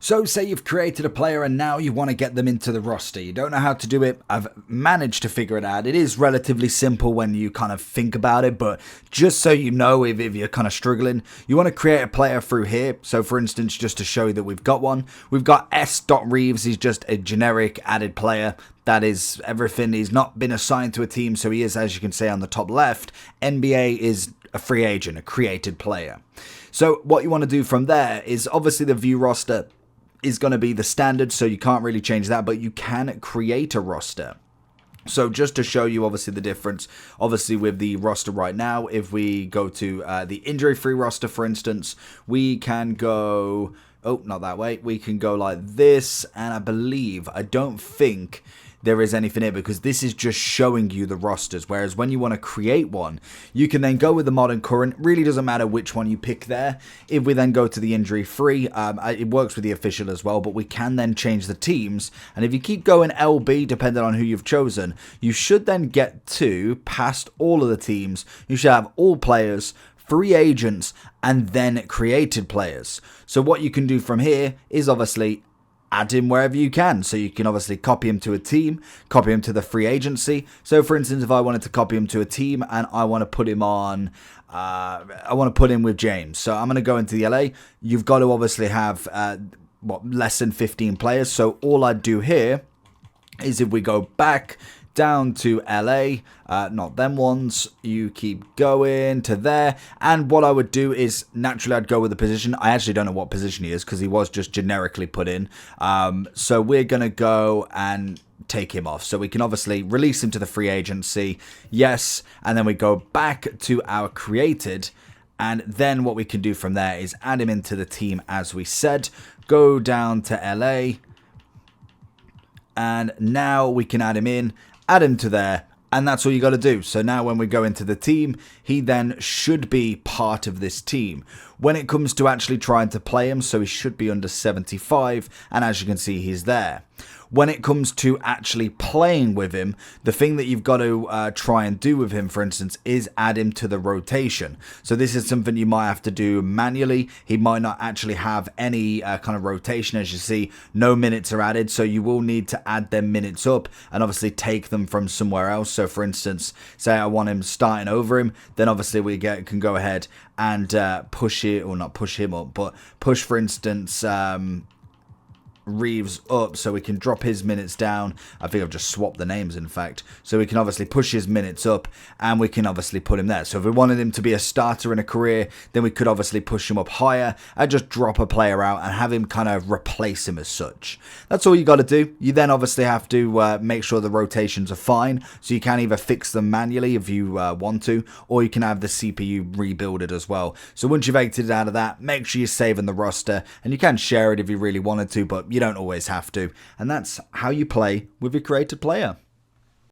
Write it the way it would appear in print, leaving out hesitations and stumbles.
So say you've created a player and now you want to get them into the roster. You don't know how to do it. I've managed to figure it out. It is relatively simple when you kind of think about it, but just so you know, if you're kind of struggling, you want to create a player through here. So for instance, just to show you that we've got one, we've got S.Reeves. He's just a generic added player. That is everything. He's not been assigned to a team, so he is, as you can see on the top left, NBA is a free agent, a created player. So what you want to do from there is obviously the view roster is going to be the standard, so you can't really change that, but you can create a roster. So just to show you obviously the difference, obviously with the roster right now, if we go to the injury-free roster, for instance, we can go, oh, not that way, we can go like this, and I don't think there is anything here because this is just showing you the rosters, whereas when you want to create one, you can then go with the modern current. Really doesn't matter which one you pick there. If we then go to the injury free, it works with the official as well, but we can then change the teams, and if you keep going LB, depending on who you've chosen, you should then get to past all of the teams. You should have all players, free agents, and then created players. So what you can do from here is obviously add him wherever you can. So you can obviously copy him to a team, copy him to the free agency. So for instance, if I wanted to copy him to a team and I want to put him on, I want to put him with James. So I'm going to go into the LA. You've got to obviously have, less than 15 players. So all I do here is if we go back down to LA, not them ones, you keep going to there, and what I would do is naturally I'd go with the position. I actually don't know what position he is because he was just generically put in, so we're gonna go and take him off, so we can obviously release him to the free agency, yes, and then we go back to our created, and then what we can do from there is add him into the team as we said, go down to LA, and now we can add him in, add him to there, and that's all you got to do. So now when we go into the team, he then should be part of this team. When it comes to actually trying to play him, so he should be under 75, and as you can see, he's there. When it comes to actually playing with him, the thing that you've got to try and do with him, for instance, is add him to the rotation. So this is something you might have to do manually. He might not actually have any kind of rotation. As you see, no minutes are added, so you will need to add them minutes up and obviously take them from somewhere else. So for instance, say I want him starting over him, then obviously we can go ahead and push it, or not push him up, but push, for instance, Reeves up, so we can drop his minutes down. I think I've just swapped the names, in fact, so we can obviously push his minutes up and we can obviously put him there. So if we wanted him to be a starter in a career, then we could obviously push him up higher and just drop a player out and have him kind of replace him as such. That's all you got to do. You then obviously have to make sure the rotations are fine, so you can either fix them manually if you want to, or you can have the CPU rebuild it as well. So once you've exited out of that, make sure you're saving the roster, and you can share it if you really wanted to, but you don't always have to. And that's how you play with your created player.